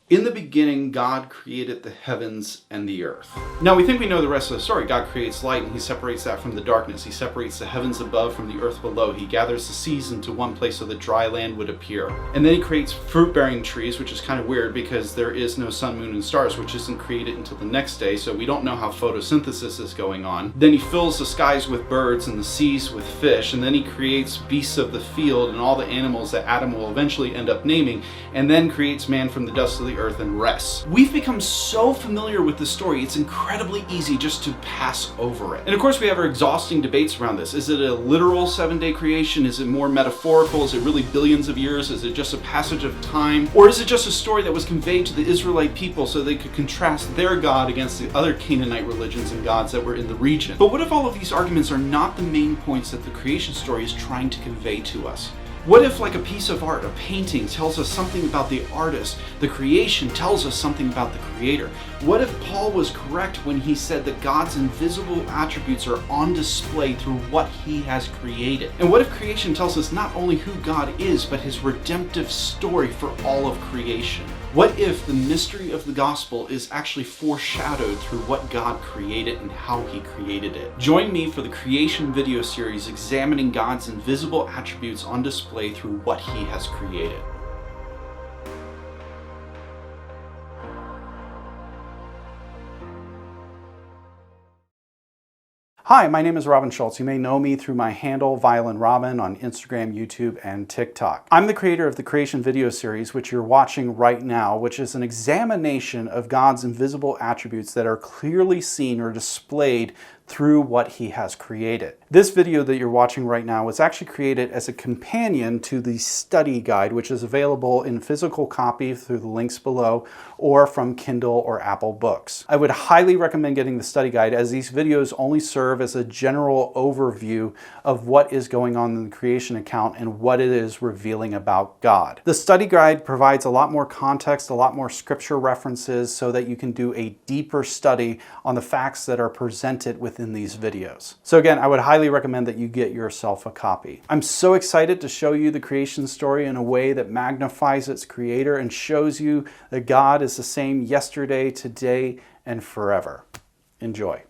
In the beginning, God created the heavens and the earth. Now we think we know the rest of the story. God creates light and he separates that from the darkness. He separates the heavens above from the earth below. He gathers the seas into one place so that dry land would appear. And then he creates fruit-bearing trees, which is kind of weird because there is no sun, moon, and stars, which isn't created until the next day, so we don't know how photosynthesis is going on. Then he fills the skies with birds and the seas with fish, and then he creates beasts of the field and all the animals that Adam will eventually end up naming, and then creates man from the dust of the earth and rests. We've become so familiar with the story, it's incredibly easy just to pass over it. And of course we have our exhausting debates around this. Is it a literal 7-day creation? Is it more metaphorical? Is it really billions of years? Is it just a passage of time? Or is it just a story that was conveyed to the Israelite people so they could contrast their God against the other Canaanite religions and gods that were in the region? But what if all of these arguments are not the main points that the creation story is trying to convey to us? What if, like a piece of art, a painting tells us something about the artist, the creation tells us something about the creator? What if Paul was correct when he said that God's invisible attributes are on display through what he has created? And what if creation tells us not only who God is, but his redemptive story for all of creation? What if the mystery of the gospel is actually foreshadowed through what God created and how he created it? Join me for the creation video series examining God's invisible attributes on display through what he has created. Hi, my name is Robin Schultz. You may know me through my handle, Violin Robin, on Instagram, YouTube, and TikTok. I'm the creator of the Creation video series, which you're watching right now, which is an examination of God's invisible attributes that are clearly seen or displayed through what he has created. This video that you're watching right now was actually created as a companion to the study guide, which is available in physical copy through the links below or from Kindle or Apple Books. I would highly recommend getting the study guide, as these videos only serve as a general overview of what is going on in the creation account and what it is revealing about God. The study guide provides a lot more context, a lot more scripture references, so that you can do a deeper study on the facts that are presented within these videos. So again, I would highly recommend that you get yourself a copy. I'm so excited to show you the creation story in a way that magnifies its creator and shows you that God is the same yesterday, today, and forever. Enjoy.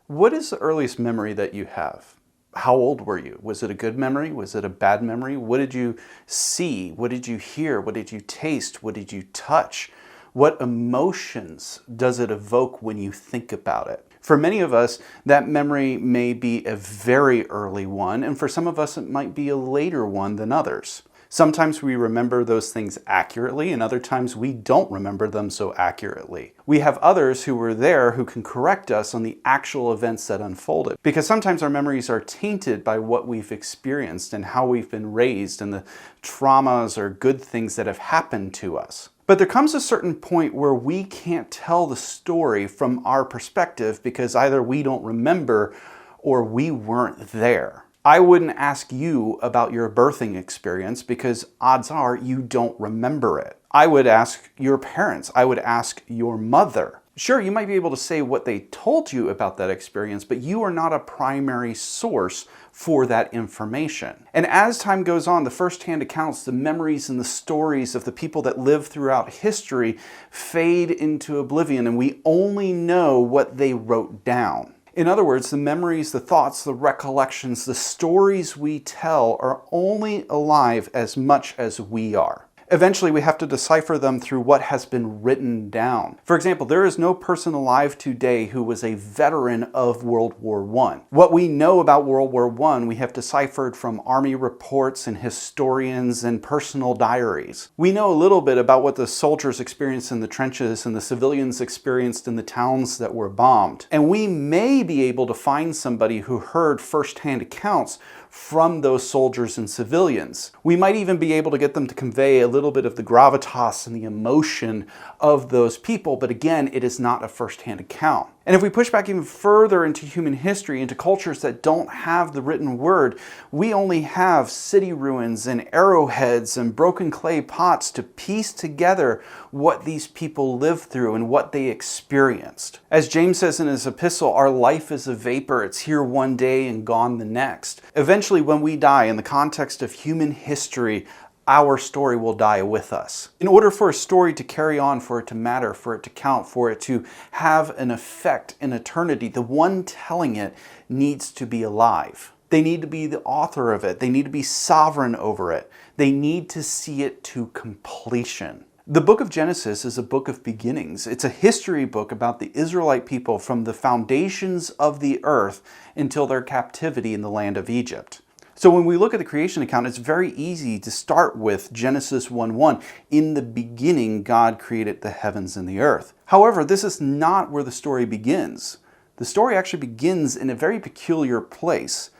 What is the earliest memory that you have? How old were you? Was it a good memory? Was it a bad memory? What did you see? What did you hear? What did you taste? What did you touch? What emotions does it evoke when you think about it? For many of us, that memory may be a very early one, and for some of us, it might be a later one than others. Sometimes we remember those things accurately, and other times we don't remember them so accurately. We have others who were there who can correct us on the actual events that unfolded, because sometimes our memories are tainted by what we've experienced and how we've been raised and the traumas or good things that have happened to us. But there comes a certain point where we can't tell the story from our perspective because either we don't remember or we weren't there. I wouldn't ask you about your birthing experience because odds are you don't remember it. I would ask your parents. I would ask your mother. Sure, you might be able to say what they told you about that experience, but you are not a primary source for that information. And as time goes on, the first-hand accounts, the memories and the stories of the people that lived throughout history fade into oblivion, and we only know what they wrote down. In other words, the memories, the thoughts, the recollections, the stories we tell are only alive as much as we are. Eventually, we have to decipher them through what has been written down. For example, there is no person alive today who was a veteran of World War I. What we know about World War I, we have deciphered from army reports and historians and personal diaries. We know a little bit about what the soldiers experienced in the trenches and the civilians experienced in the towns that were bombed. And we may be able to find somebody who heard first-hand accounts from those soldiers and civilians. We might even be able to get them to convey a little little bit of the gravitas and the emotion of those people, but again, it is not a first-hand account. And if we push back even further into human history, into cultures that don't have the written word, we only have city ruins and arrowheads and broken clay pots to piece together what these people lived through and what they experienced. As James says in his epistle, our life is a vapor. It's here one day and gone the next. Eventually, when we die, in the context of human history, our story will die with us. In order for a story to carry on, for it to matter, for it to count, for it to have an effect in eternity, the one telling it needs to be alive. They need to be the author of it. They need to be sovereign over it. They need to see it to completion. The book of Genesis is a book of beginnings. It's a history book about the Israelite people from the foundations of the earth until their captivity in the land of Egypt. So when we look at the creation account, it's very easy to start with Genesis 1:1. In the beginning, God created the heavens and the earth. However, this is not where the story begins. The story actually begins in a very peculiar place,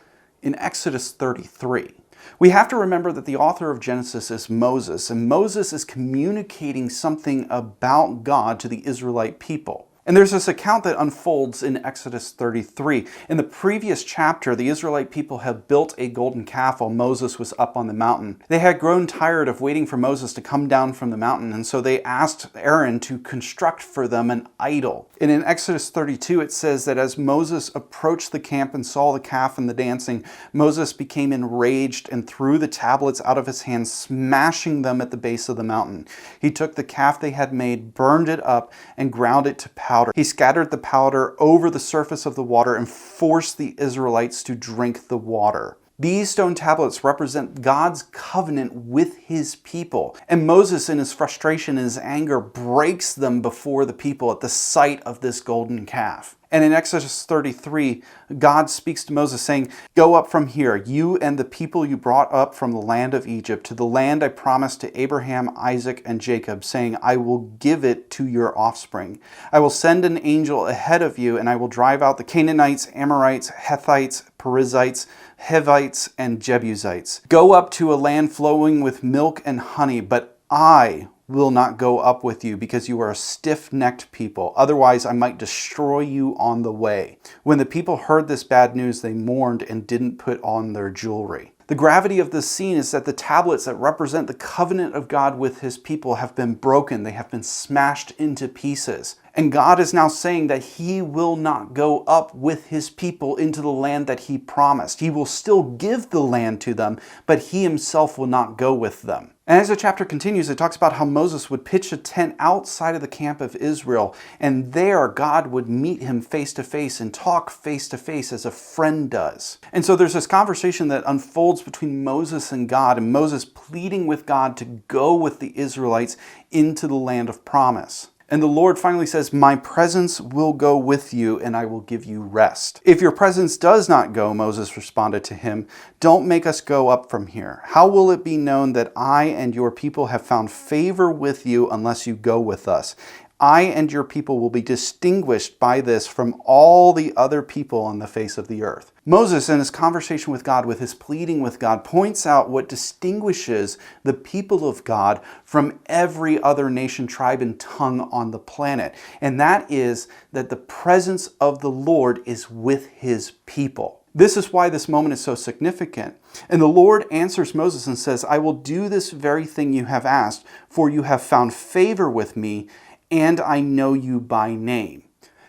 in Exodus 33. We have to remember that the author of Genesis is Moses, and Moses is communicating something about God to the Israelite people. And there's this account that unfolds in Exodus 33. In the previous chapter, the Israelite people had built a golden calf while Moses was up on the mountain. They had grown tired of waiting for Moses to come down from the mountain, and so they asked Aaron to construct for them an idol. And in Exodus 32, it says that as Moses approached the camp and saw the calf and the dancing, Moses became enraged and threw the tablets out of his hands, smashing them at the base of the mountain. He took the calf they had made, burned it up, and ground it to powder. He scattered the powder over the surface of the water and forced the Israelites to drink the water. These stone tablets represent God's covenant with his people. And Moses, in his frustration and his anger, breaks them before the people at the sight of this golden calf. And in Exodus 33, God speaks to Moses saying, "Go up from here, you and the people you brought up from the land of Egypt, to the land I promised to Abraham, Isaac, and Jacob, saying, I will give it to your offspring. I will send an angel ahead of you, and I will drive out the Canaanites, Amorites, Hittites, Perizzites, Hivites, and Jebusites. Go up to a land flowing with milk and honey, but I will not go up with you because you are a stiff-necked people. Otherwise, I might destroy you on the way." When the people heard this bad news, they mourned and didn't put on their jewelry. The gravity of this scene is that the tablets that represent the covenant of God with his people have been broken. They have been smashed into pieces. And God is now saying that he will not go up with his people into the land that he promised. He will still give the land to them, but he himself will not go with them. And as the chapter continues, it talks about how Moses would pitch a tent outside of the camp of Israel, and there God would meet him face to face and talk face to face as a friend does. And so there's this conversation that unfolds between Moses and God, and Moses pleading with God to go with the Israelites into the land of promise. And the Lord finally says, "My presence will go with you, and I will give you rest." "If your presence does not go," Moses responded to him, "don't make us go up from here. How will it be known that I and your people have found favor with you unless you go with us? I and your people will be distinguished by this from all the other people on the face of the earth." Moses, in his conversation with God, with his pleading with God, points out what distinguishes the people of God from every other nation, tribe, and tongue on the planet. And that is that the presence of the Lord is with his people. This is why this moment is so significant. And the Lord answers Moses and says, "I will do this very thing you have asked, for you have found favor with me, and I know you by name."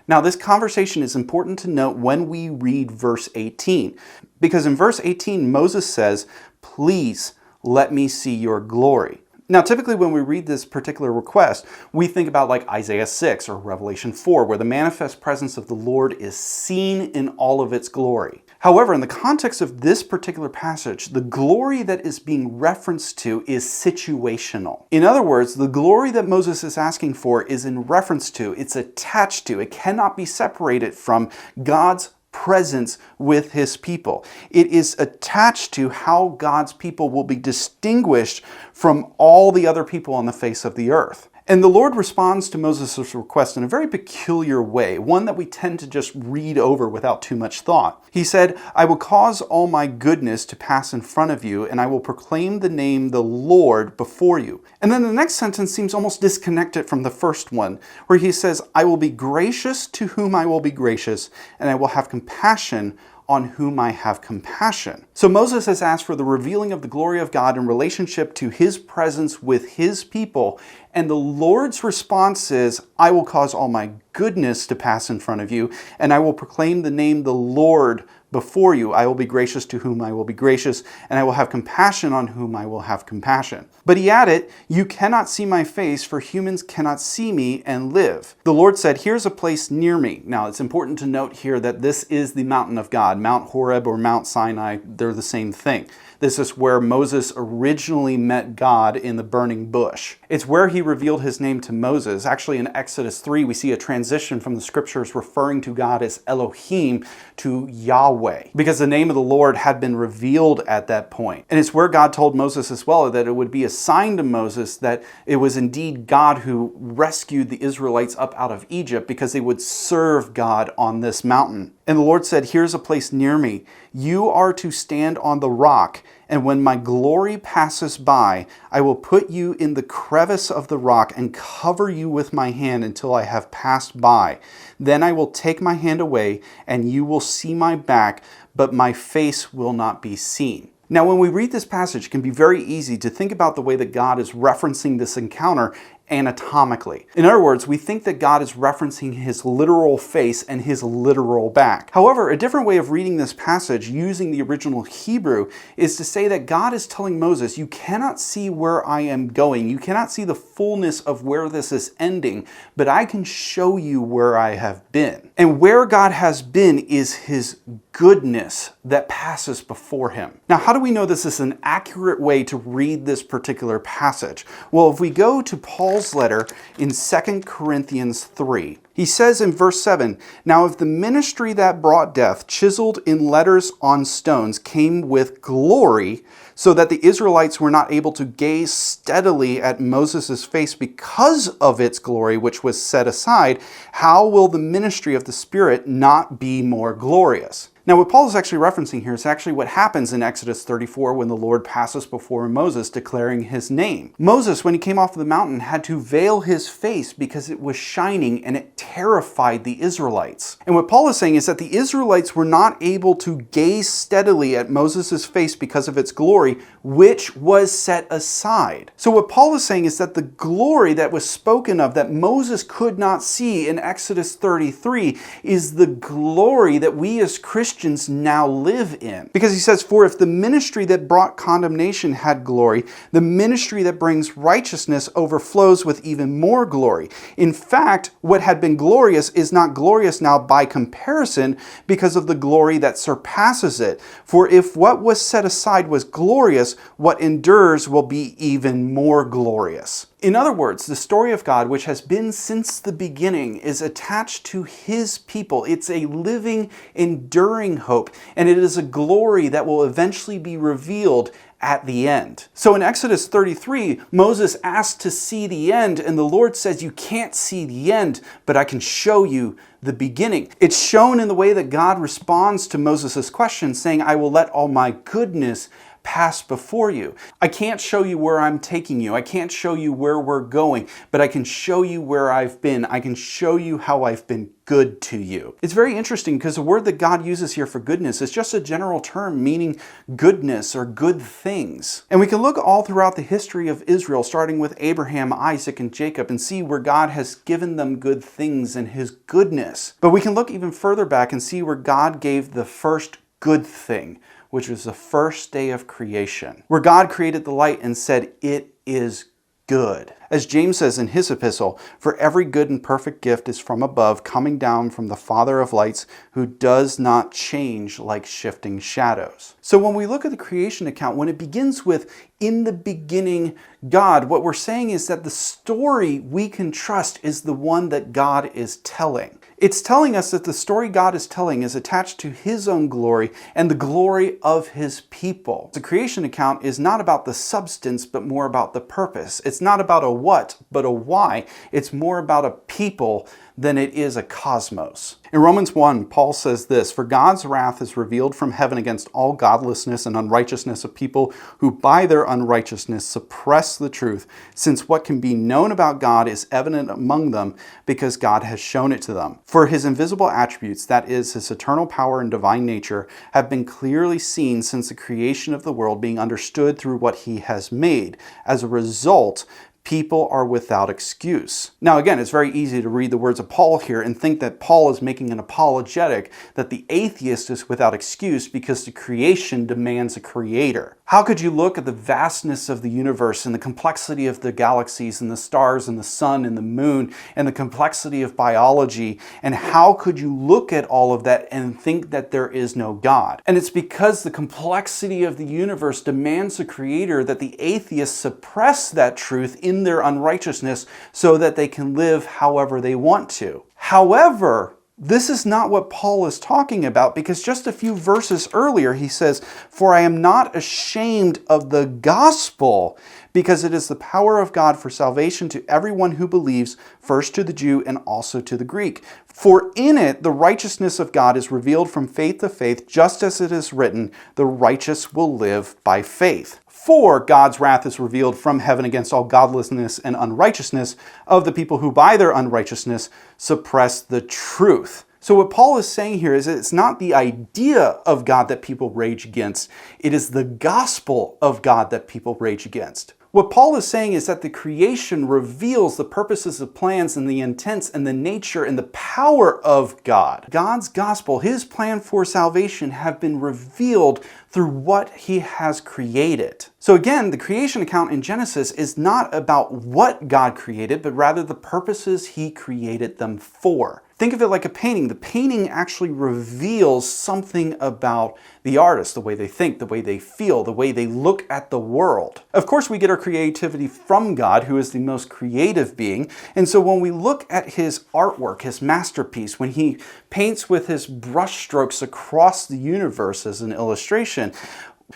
Now, this conversation is important to note when we read verse 18, because in verse 18, Moses says, "Please let me see your glory." Now, typically when we read this particular request, we think about like Isaiah 6 or Revelation 4, where the manifest presence of the Lord is seen in all of its glory. However, in the context of this particular passage, the glory that is being referenced to is situational. In other words, the glory that Moses is asking for is in reference to, it's attached to, it cannot be separated from God's presence with his people. It is attached to how God's people will be distinguished from all the other people on the face of the earth. And the Lord responds to Moses' request in a very peculiar way, one that we tend to just read over without too much thought. He said, I will cause all my goodness to pass in front of you, and I will proclaim the name the Lord before you. And then the next sentence seems almost disconnected from the first one, where he says, I will be gracious to whom I will be gracious, and I will have compassion on whom I have compassion. So Moses has asked for the revealing of the glory of God in relationship to his presence with his people. And the Lord's response is, I will cause all my goodness to pass in front of you, and I will proclaim the name the Lord before you. I will be gracious to whom I will be gracious, and I will have compassion on whom I will have compassion. But he added, you cannot see my face, for humans cannot see me and live. The Lord said, here's a place near me. Now, it's important to note here that this is the mountain of God. Mount Horeb or Mount Sinai, they're the same thing. This is where Moses originally met God in the burning bush. It's where he revealed his name to Moses. Actually, in Exodus 3, we see a transition from the scriptures referring to God as Elohim to Yahweh, because the name of the Lord had been revealed at that point. And it's where God told Moses as well that it would be a sign to Moses that it was indeed God who rescued the Israelites up out of Egypt, because they would serve God on this mountain. And the Lord said, here's a place near me. You are to stand on the rock, and when my glory passes by, I will put you in the crevice of the rock and cover you with my hand until I have passed by. Then I will take my hand away, and you will see my back, but my face will not be seen. Now, when we read this passage, it can be very easy to think about the way that God is referencing this encounter anatomically. In other words, we think that God is referencing his literal face and his literal back. However, a different way of reading this passage using the original Hebrew is to say that God is telling Moses, you cannot see where I am going. You cannot see the fullness of where this is ending, but I can show you where I have been. And where God has been is his goodness that passes before him. Now, how do we know this is an accurate way to read this particular passage? Well, if we go to Paul's letter in 2 Corinthians 3, he says in verse 7, now if the ministry that brought death, chiseled in letters on stones, came with glory, so that the Israelites were not able to gaze steadily at Moses' face because of its glory, which was set aside, how will the ministry of the Spirit not be more glorious? Now, what Paul is actually referencing here is actually what happens in Exodus 34 when the Lord passes before Moses declaring his name. Moses, when he came off the mountain, had to veil his face because it was shining and it terrified the Israelites. And what Paul is saying is that the Israelites were not able to gaze steadily at Moses' face because of its glory, which was set aside. So what Paul is saying is that the glory that was spoken of that Moses could not see in Exodus 33 is the glory that we as Christians now live in. Because he says, for if the ministry that brought condemnation had glory, the ministry that brings righteousness overflows with even more glory. In fact, what had been glorious is not glorious now by comparison because of the glory that surpasses it. For if what was set aside was glorious, what endures will be even more glorious. In other words, the story of God, which has been since the beginning, is attached to his people. It's a living, enduring hope, and it is a glory that will eventually be revealed at the end. So in Exodus 33, Moses asked to see the end, and the Lord says, you can't see the end, but I can show you the beginning. It's shown in the way that God responds to Moses' question, saying, I will let all my goodness pass before you. I can't show you where I'm taking you. I can't show you where we're going, but I can show you where I've been. I can show you how I've been good to you. It's very interesting because the word that God uses here for goodness is just a general term meaning goodness or good things. And we can look all throughout the history of Israel, starting with Abraham, Isaac, and Jacob, and see where God has given them good things and his goodness. But we can look even further back and see where God gave the first good thing, which was the first day of creation, where God created the light and said, it is good. As James says in his epistle, for every good and perfect gift is from above, coming down from the Father of lights, who does not change like shifting shadows. So when we look at the creation account, when it begins with, in the beginning, God, what we're saying is that the story we can trust is the one that God is telling. It's telling us that the story God is telling is attached to His own glory and the glory of His people. The creation account is not about the substance, but more about the purpose. It's not about a what, but a why. It's more about a people than it is a cosmos. In Romans 1, Paul says this, "For God's wrath is revealed from heaven against all godlessness and unrighteousness of people who by their unrighteousness suppress the truth, since what can be known about God is evident among them because God has shown it to them. For His invisible attributes, that is, His eternal power and divine nature, have been clearly seen since the creation of the world, being understood through what He has made. As a result, people are without excuse." Now again, it's very easy to read the words of Paul here and think that Paul is making an apologetic that the atheist is without excuse because the creation demands a creator. How could you look at the vastness of the universe and the complexity of the galaxies and the stars and the sun and the moon and the complexity of biology, and how could you look at all of that and think that there is no God? And it's because the complexity of the universe demands a creator that the atheists suppress that truth in their unrighteousness so that they can live however they want to. However, this is not what Paul is talking about, because just a few verses earlier he says, "For I am not ashamed of the gospel, because it is the power of God for salvation to everyone who believes, first to the Jew and also to the Greek. For in it the righteousness of God is revealed from faith to faith, just as it is written, the righteous will live by faith. For God's wrath is revealed from heaven against all godlessness and unrighteousness of the people who by their unrighteousness suppress the truth." So what Paul is saying here is that it's not the idea of God that people rage against. It is the gospel of God that people rage against. What Paul is saying is that the creation reveals the purposes, the plans, and the intents, and the nature and the power of God. God's gospel, His plan for salvation, have been revealed through what He has created. So again, the creation account in Genesis is not about what God created, but rather the purposes He created them for. Think of it like a painting. The painting actually reveals something about the artist, the way they think, the way they feel, the way they look at the world. Of course, we get our creativity from God, who is the most creative being. And so when we look at His artwork, His masterpiece, when He paints with His brushstrokes across the universe as an illustration,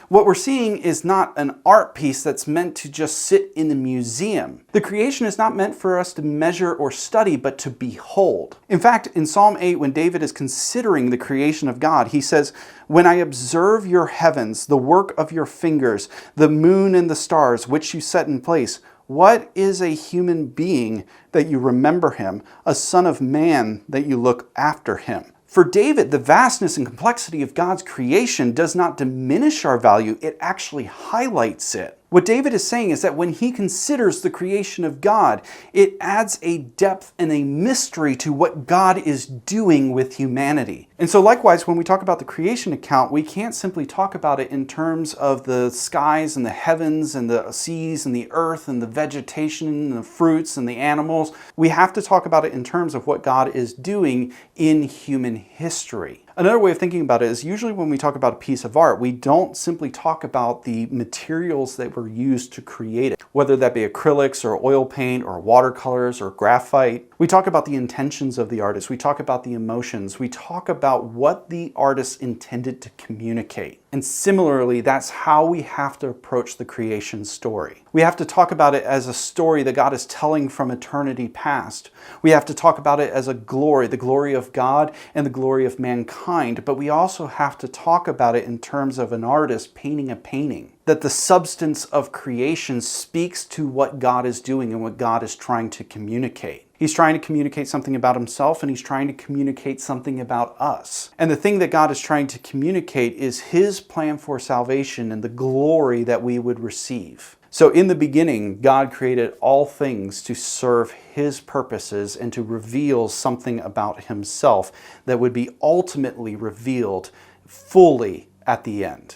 what we're seeing is not an art piece that's meant to just sit in the museum. The creation is not meant for us to measure or study, but to behold. In fact, in Psalm 8, when David is considering the creation of God, he says, "When I observe your heavens, the work of your fingers, the moon and the stars, which you set in place, what is a human being that you remember him, a son of man that you look after him?" For David, the vastness and complexity of God's creation does not diminish our value, it actually highlights it. What David is saying is that when he considers the creation of God, it adds a depth and a mystery to what God is doing with humanity. And so likewise, when we talk about the creation account, we can't simply talk about it in terms of the skies and the heavens and the seas and the earth and the vegetation and the fruits and the animals. We have to talk about it in terms of what God is doing in human history. Another way of thinking about it is usually when we talk about a piece of art, we don't simply talk about the materials that were used to create it, whether that be acrylics or oil paint or watercolors or graphite. We talk about the intentions of the artist. We talk about the emotions. We talk about what the artist intended to communicate. And similarly, that's how we have to approach the creation story. We have to talk about it as a story that God is telling from eternity past. We have to talk about it as a glory, the glory of God and the glory of mankind. But we also have to talk about it in terms of an artist painting a painting. That the substance of creation speaks to what God is doing and what God is trying to communicate. He's trying to communicate something about Himself, and He's trying to communicate something about us. And the thing that God is trying to communicate is His plan for salvation and the glory that we would receive. So in the beginning, God created all things to serve His purposes and to reveal something about Himself that would be ultimately revealed fully at the end.